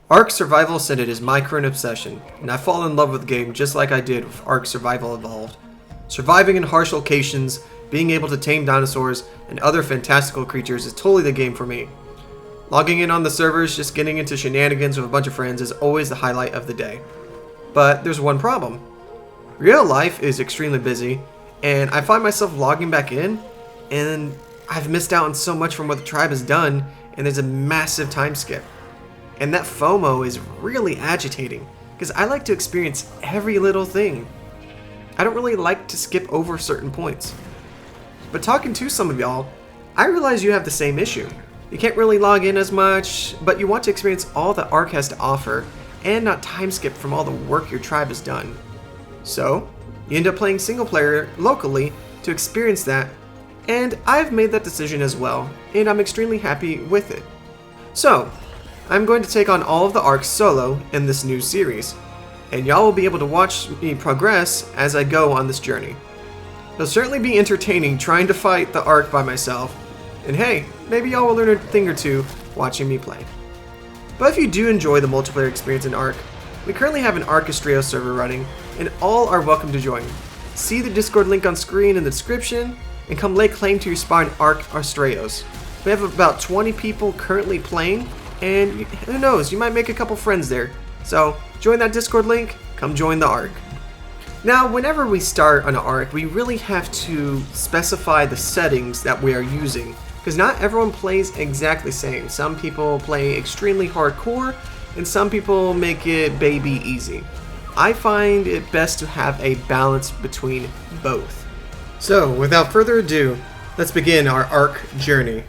Arksurvivalascended is my current obsession, and I've fallen in love with the game just like I did with arksurvivalevolved. Surviving in harsh locations, being able to tame dinosaurs, and other fantastical creatures is totally the game for me. Logging in on the servers, just getting into shenanigans with a bunch of friends is always the highlight of the day. But there's one problem. Real life is extremely busy, and I find myself logging back in, and I've missed out on so much from what the tribe has done, and there's a massive time skip. And that FOMO is really agitating, because I like to experience every little thing. I don't really like to skip over certain points. But talking to some of y'all, I realize you have the same issue. You can't really log in as much, but you want to experience all that ARK has to offer, and not time skip from all the work your tribe has done. So, you end up playing single player locally to experience that, and I've made that decision as well, and I'm extremely happy with it. So, I'm going to take on all of the ARKs solo in this new series, and y'all will be able to watch me progress as I go on this journey. It'll certainly be entertaining trying to fight the ARK by myself, and hey, maybe y'all will learn a thing or two watching me play. But if you do enjoy the multiplayer experience in ARK, we currently have an Arksurvivalevolved server running, and all are welcome to join. See the Discord link on screen in the description, and come lay claim to your spot in Arksurvivalevolved. We have about 20 people currently playing, and who knows, you might make a couple friends there. So join that Discord link, come join the ARK. Now, whenever we start on an ARK, we really have to specify the settings that we are using, because not everyone plays exactly the same. Some people play extremely hardcore, and some people make it baby easy. I find it best to have a balance between both. So, without further ado, let's begin our ARK journey.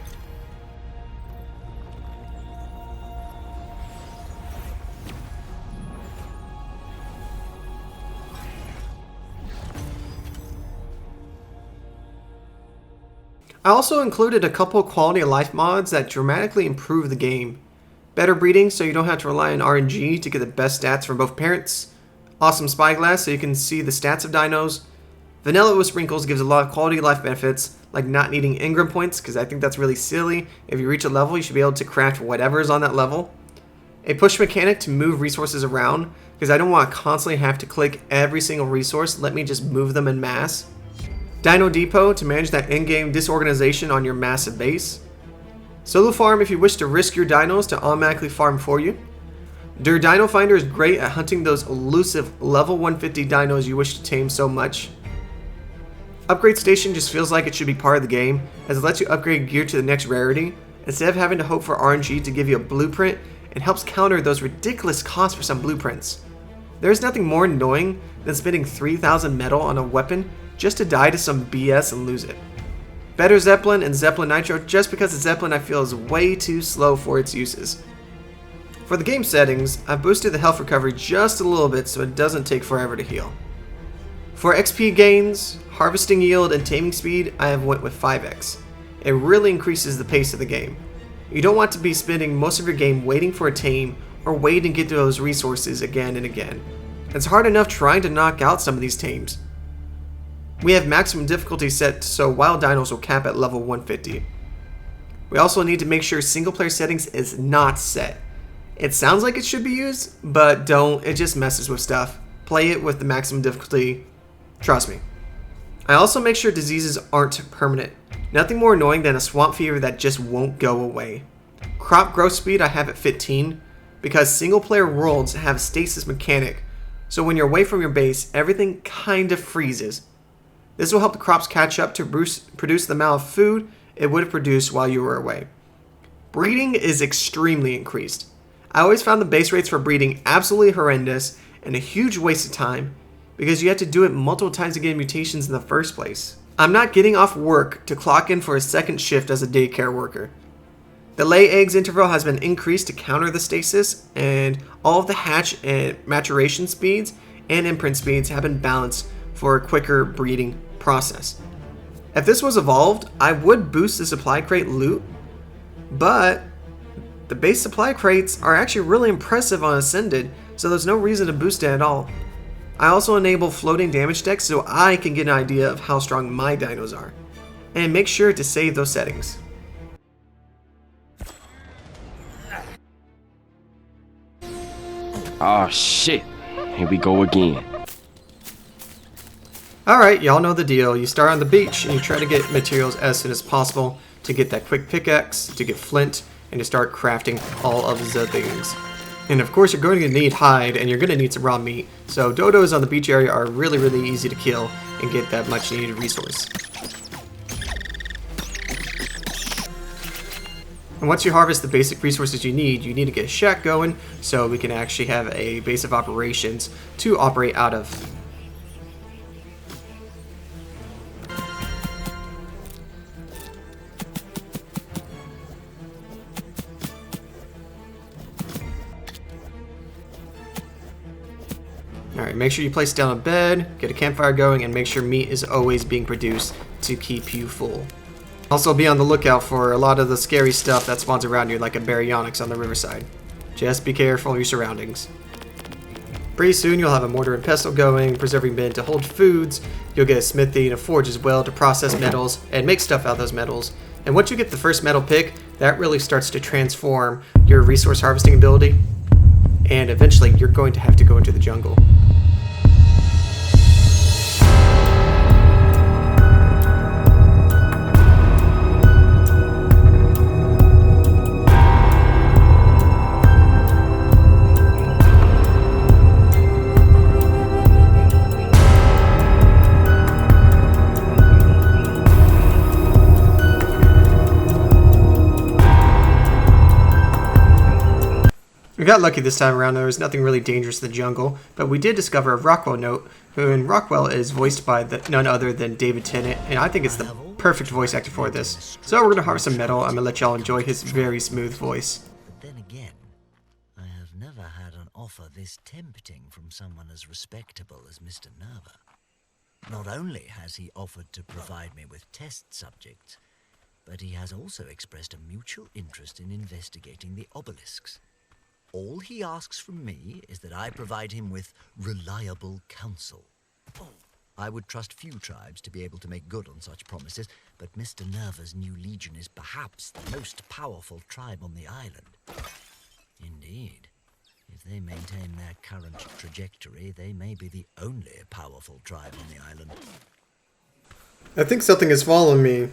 I also included a couple quality of life mods that dramatically improve the game. Better breeding so you don't have to rely on RNG to get the best stats from both parents. Awesome spyglass so you can see the stats of dinos. Vanilla with sprinkles gives a lot of quality of life benefits, like not needing engram points, because I think that's really silly. If you reach a level, you should be able to craft whatever is on that level. A push mechanic to move resources around, because I don't want to constantly have to click every single resource. Let me just move them en masse. Dino Depot to manage that in-game disorganization on your massive base. Solo Farm if you wish to risk your dinos to automatically farm for you. Der Dino Finder is great at hunting those elusive level 150 dinos you wish to tame so much. Upgrade Station just feels like it should be part of the game, as it lets you upgrade gear to the next rarity, instead of having to hope for RNG to give you a blueprint, and helps counter those ridiculous costs for some blueprints. There is nothing more annoying than spending 3,000 metal on a weapon just to die to some BS and lose it. Better Zeppelin and Zeppelin Nitro, just because the Zeppelin I feel is way too slow for its uses. For the game settings, I've boosted the health recovery just a little bit so it doesn't take forever to heal. For XP gains, harvesting yield, and taming speed, I have went with 5x. It really increases the pace of the game. You don't want to be spending most of your game waiting for a tame or waiting to get to those resources again and again. It's hard enough trying to knock out some of these tames. We have maximum difficulty set so wild dinos will cap at level 150. We also need to make sure single player settings is not set. It sounds like it should be used, but don't, it just messes with stuff. Play it with the maximum difficulty, trust me. I also make sure diseases aren't permanent. Nothing more annoying than a swamp fever that just won't go away. Crop growth speed I have at 15, because single player worlds have a stasis mechanic, so when you're away from your base, everything kind of freezes. This will help the crops catch up to produce the amount of food it would have produced while you were away. Breeding is extremely increased. I always found the base rates for breeding absolutely horrendous and a huge waste of time because you have to do it multiple times to get mutations in the first place. I'm not getting off work to clock in for a second shift as a daycare worker. The lay eggs interval has been increased to counter the stasis, and all of the hatch and maturation speeds and imprint speeds have been balanced for a quicker breeding process. If this was evolved, I would boost the supply crate loot, but the base supply crates are actually really impressive on Ascended, so there's no reason to boost it at all. I also enable floating damage decks so I can get an idea of how strong my dinos are, and make sure to save those settings. Oh shit, here we go again. Alright, y'all know the deal. You start on the beach and you try to get materials as soon as possible to get that quick pickaxe, to get flint, and to start crafting all of the things. And of course you're going to need hide and you're going to need some raw meat. So dodos on the beach area are really easy to kill and get that much needed resource. And once you harvest the basic resources you need to get a shack going so we can actually have a base of operations to operate out of. Alright, make sure you place down a bed, get a campfire going, and make sure meat is always being produced to keep you full. Also be on the lookout for a lot of the scary stuff that spawns around you, like a baryonyx on the riverside. Just be careful of your surroundings. Pretty soon you'll have a mortar and pestle going, preserving bin to hold foods, you'll get a smithy and a forge as well to process metals and make stuff out of those metals. And once you get the first metal pick, that really starts to transform your resource harvesting ability, and eventually you're going to have to go into the jungle. We got lucky this time around. There was nothing really dangerous in the jungle, but we did discover a Rockwell note, who in Rockwell is voiced by none other than David Tennant, and I think it's the perfect voice actor for this. So we're going to harvest some metal. I'm going to let y'all enjoy his very smooth voice. But then again, I have never had an offer this tempting from someone as respectable as Mr. Nerva. Not only has he offered to provide me with test subjects, but he has also expressed a mutual interest in investigating the obelisks. All he asks from me is that I provide him with reliable counsel. I would trust few tribes to be able to make good on such promises, but Mr. Nerva's new legion is perhaps the most powerful tribe on the island. Indeed, if they maintain their current trajectory, they may be the only powerful tribe on the island. I think something is following me.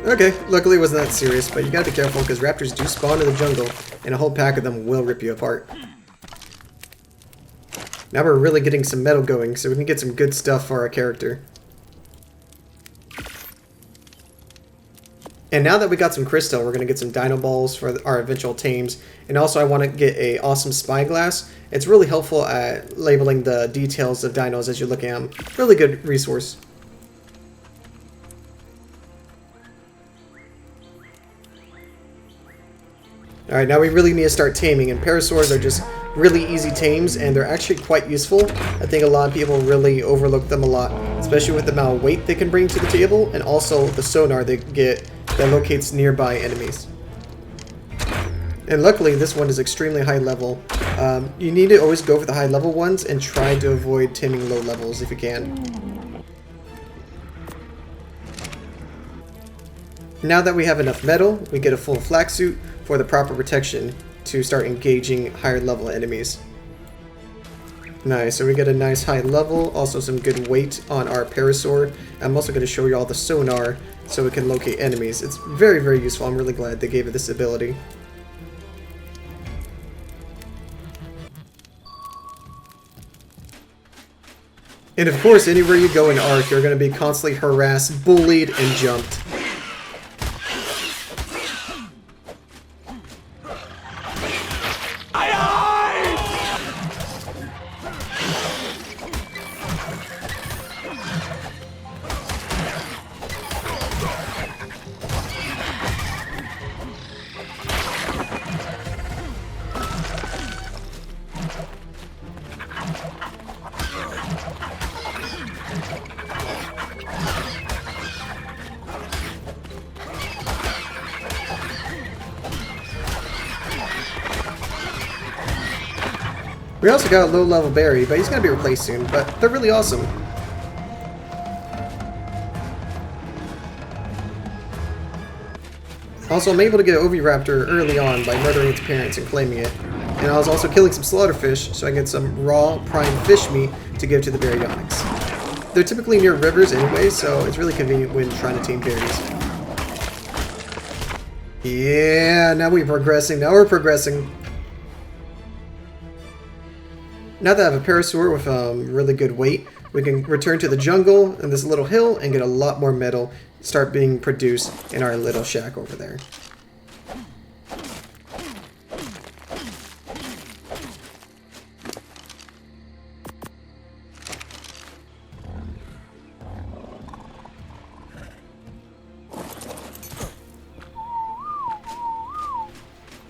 Okay, luckily it wasn't that serious, but you gotta be careful because raptors do spawn in the jungle and a whole pack of them will rip you apart. Now we're really getting some metal going so we can get some good stuff for our character. And now that we got some crystal, we're going to get some dino balls for our eventual tames. And also I want to get a awesome spyglass. It's really helpful at labeling the details of dinos as you're looking at them. Really good resource. Alright, now we really need to start taming, and parasaurs are just really easy tames, and they're actually quite useful. I think a lot of people really overlook them a lot, especially with the amount of weight they can bring to the table, and also the sonar they get that locates nearby enemies. And luckily, this one is extremely high level. You need to always go for the high level ones, and try to avoid taming low levels if you can. Now that we have enough metal, we get a full flak suit for the proper protection to start engaging higher level enemies. Nice, so we get a nice high level, also some good weight on our parasaur. I'm also going to show you all the sonar so we can locate enemies. It's very, very useful. I'm really glad they gave it this ability. And of course, anywhere you go in ARK, you're going to be constantly harassed, bullied, and jumped. We also got a low-level berry, but he's going to be replaced soon, but they're really awesome. Also, I'm able to get Oviraptor early on by murdering its parents and claiming it. And I was also killing some slaughterfish so I can get some raw prime fish meat to give to the baryonyx. They're typically near rivers anyway, so it's really convenient when trying to tame berries. Yeah, now we're progressing. Now that I have a parasaur with really good weight, we can return to the jungle and this little hill and get a lot more metal start being produced in our little shack over there.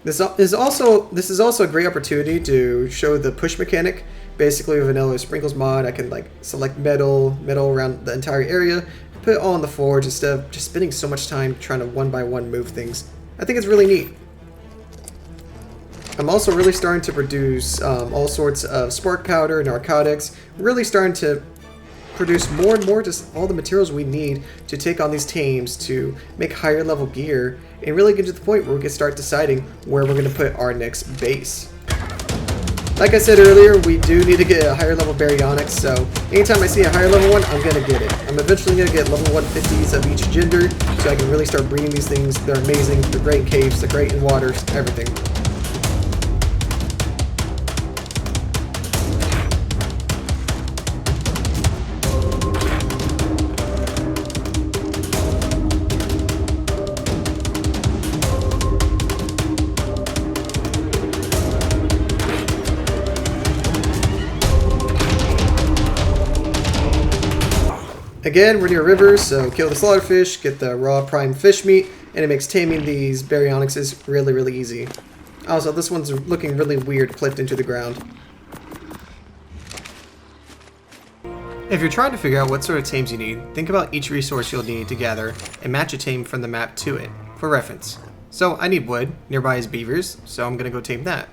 This is also a great opportunity to show the push mechanic. Basically, with Vanilla Sprinkles mod, I can like select metal around the entire area, put it all in the forge instead of just spending so much time trying to one by one move things. I think it's really neat. I'm also really starting to produce all sorts of spark powder, narcotics, really starting to produce more and more just all the materials we need to take on these tames to make higher level gear and really get to the point where we can start deciding where we're going to put our next base. Like I said earlier, we do need to get a higher level baryonyx, so anytime I see a higher level one, I'm going to get it. I'm eventually going to get level 150s of each gender so I can really start breeding these things. They're amazing, they're great in caves, they're great in waters, everything. Again, we're near rivers, so kill the slaughterfish, get the raw prime fish meat, and it makes taming these baryonyxes really, really easy. Also, this one's looking really weird clipped into the ground. If you're trying to figure out what sort of tames you need, think about each resource you'll need to gather and match a tame from the map to it, for reference. So I need wood, nearby is beavers, so I'm gonna go tame that.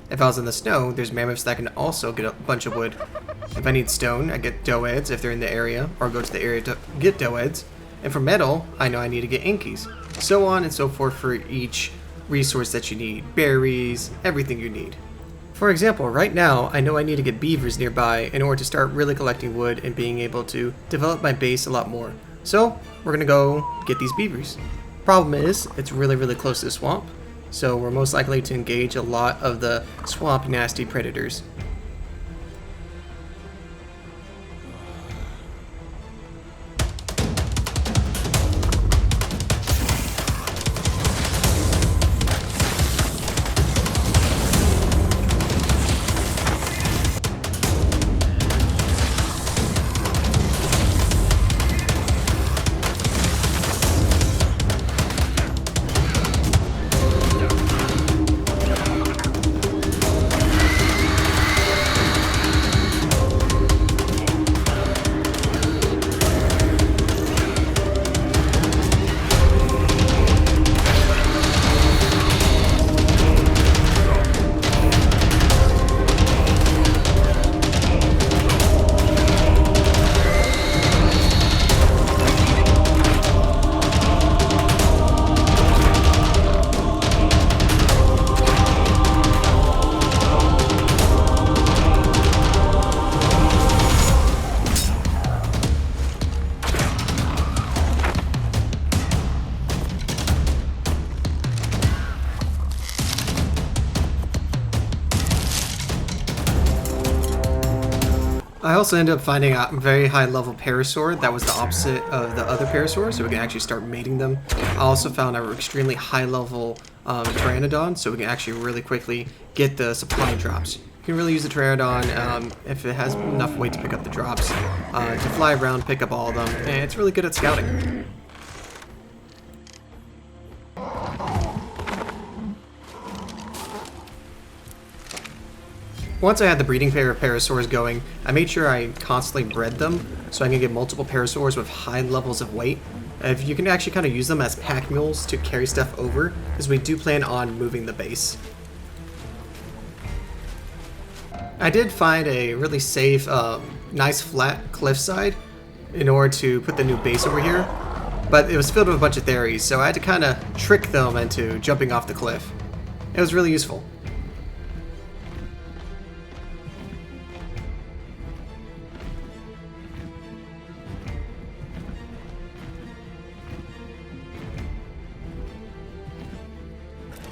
If I was in the snow, there's mammoths that can also get a bunch of wood. If I need stone, I get doeheads if they're in the area, or go to the area to get doeheads. And for metal, I know I need to get inkies. So on and so forth for each resource that you need. Berries, everything you need. For example, right now, I know I need to get beavers nearby in order to start really collecting wood and being able to develop my base a lot more. So, we're gonna go get these beavers. Problem is, it's really, really close to the swamp. So we're most likely to engage a lot of the swamp nasty predators. I also ended up finding a very high level parasaur that was the opposite of the other parasaur, so we can actually start mating them. I also found an extremely high level pteranodon, so we can actually really quickly get the supply drops. You can really use the pteranodon if it has enough weight to pick up the drops, to fly around, pick up all of them, and it's really good at scouting. Once I had the breeding pair of parasaurs going, I made sure I constantly bred them so I can get multiple parasaurs with high levels of weight. If you can actually kind of use them as pack mules to carry stuff over, because we do plan on moving the base. I did find a really safe, nice flat cliffside in order to put the new base over here, but it was filled with a bunch of theories, so I had to kind of trick them into jumping off the cliff. It was really useful.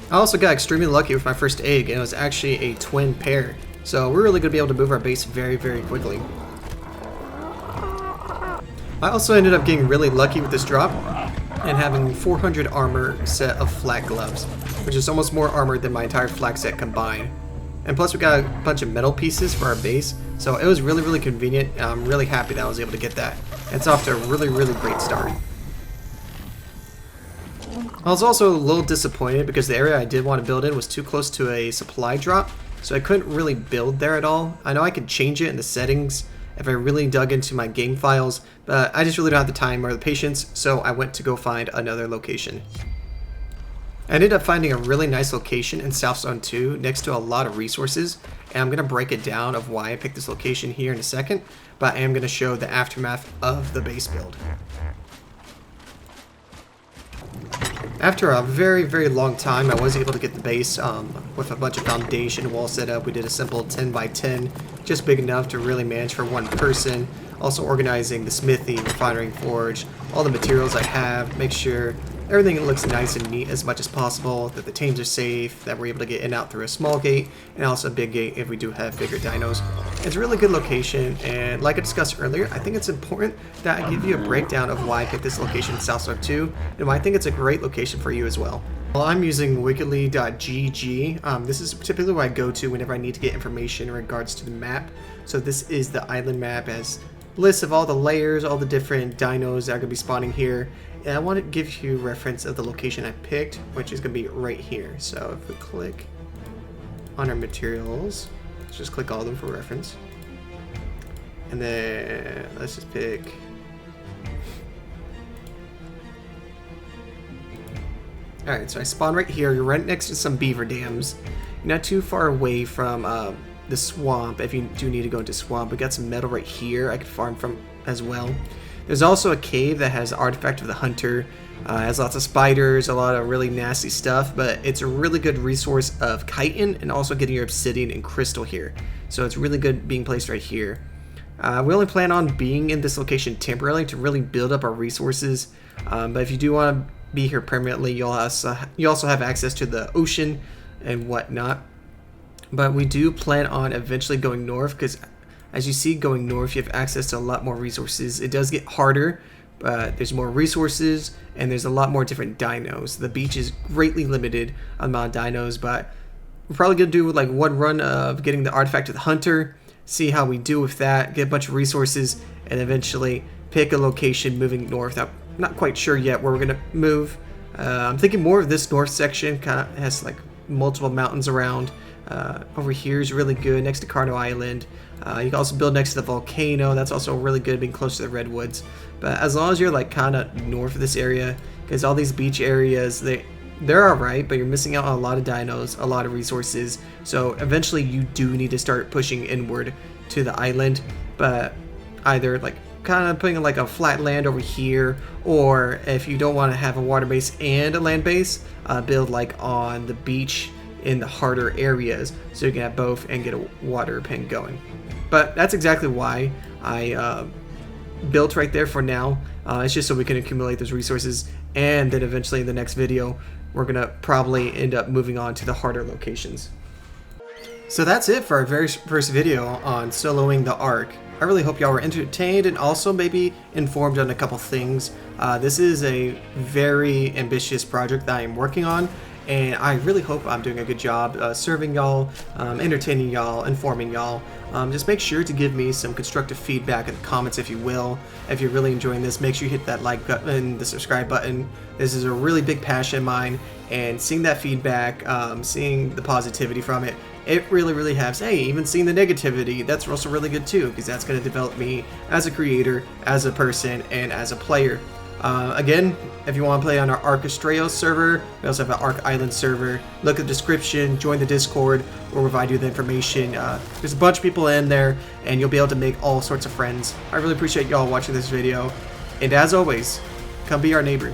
I also got extremely lucky with my first egg, and it was actually a twin pair. So we're really going to be able to move our base very, very quickly. I also ended up getting really lucky with this drop and having 400 armor set of flak gloves, which is almost more armor than my entire flak set combined. And plus we got a bunch of metal pieces for our base, so it was really, really convenient. I'm really happy that I was able to get that. It's off to a really, really great start. I was also a little disappointed because the area I did want to build in was too close to a supply drop, so I couldn't really build there at all. I know I could change it in the settings if I really dug into my game files, but I just really don't have the time or the patience, so I went to go find another location. I ended up finding a really nice location in South Zone 2 next to a lot of resources, and I'm going to break it down of why I picked this location here in a second, but I am going to show the aftermath of the base build. After a very, very long time, I was able to get the base with a bunch of foundation wall set up. We did a simple 10 by 10, just big enough to really manage for one person. Also organizing the smithy, refinery, forge, all the materials I have, make sure everything looks nice and neat as much as possible, that the tames are safe, that we're able to get in and out through a small gate, and also a big gate if we do have bigger dinos. It's a really good location, and like I discussed earlier, I think it's important that I give you a breakdown of why I picked this location in South Zone 2, and why I think it's a great location for you as well. Well, I'm using wickedly.gg. This is typically what I go to whenever I need to get information in regards to the map. So this is the island map as lists of all the layers, all the different dinos that are going to be spawning here. And I want to give you reference of the location I picked, which is going to be right here. So if we click on our materials, let's just click all of them for reference. And then let's just pick alright, so I spawn right here. You're right next to some beaver dams. You're not too far away from the swamp if you do need to go into swamp. We got some metal right here I could farm from as well. There's also a cave that has Artifact of the Hunter. Has lots of spiders, a lot of really nasty stuff, but it's a really good resource of chitin and also getting your obsidian and crystal here. So it's really good being placed right here. We only plan on being in this location temporarily to really build up our resources, but if you do want to be here permanently, you also have access to the ocean and whatnot. But we do plan on eventually going north, because as you see, going north you have access to a lot more resources. It does get harder, but there's more resources and there's a lot more different dinos. The beach is greatly limited on the amount of dinos, but we're probably gonna do like one run of getting the Artifact of the Hunter, see how we do with that, get a bunch of resources, and eventually pick a location moving north. I'm not quite sure yet where we're gonna move. I'm thinking more of this north section. Kind of has like multiple mountains around. Over here is really good next to Carno Island. You can also build next to the volcano. That's also really good being close to the redwoods. But as long as you're like kind of north of this area, because all these beach areas, they're alright, but you're missing out on a lot of dinos, a lot of resources. So eventually you do need to start pushing inward to the island, but either like kind of putting like a flat land over here, or if you don't want to have a water base and a land base, build like on the beach in the harder areas so you can have both and get a water pen going. But that's exactly why I built right there for now. It's just so we can accumulate those resources, and then eventually in the next video we're gonna probably end up moving on to the harder locations. So that's it for our very first video on soloing the ARK. I really hope y'all were entertained and also maybe informed on a couple things. This is a very ambitious project that I am working on, and I really hope I'm doing a good job serving y'all, entertaining y'all, informing y'all. Just make sure to give me some constructive feedback in the comments if you will. If you're really enjoying this, make sure you hit that like button, the subscribe button. This is a really big passion of mine, and seeing that feedback, seeing the positivity from it, it really helps. Hey, even seeing the negativity, that's also really good too, because that's going to develop me as a creator, as a person, and as a player. Again, if you want to play on our Arksurvivalascended server, we also have an Ark Island server. Look at the description, join the Discord, we'll provide you the information. There's a bunch of people in there, and you'll be able to make all sorts of friends. I really appreciate y'all watching this video, and as always, come be our neighbor.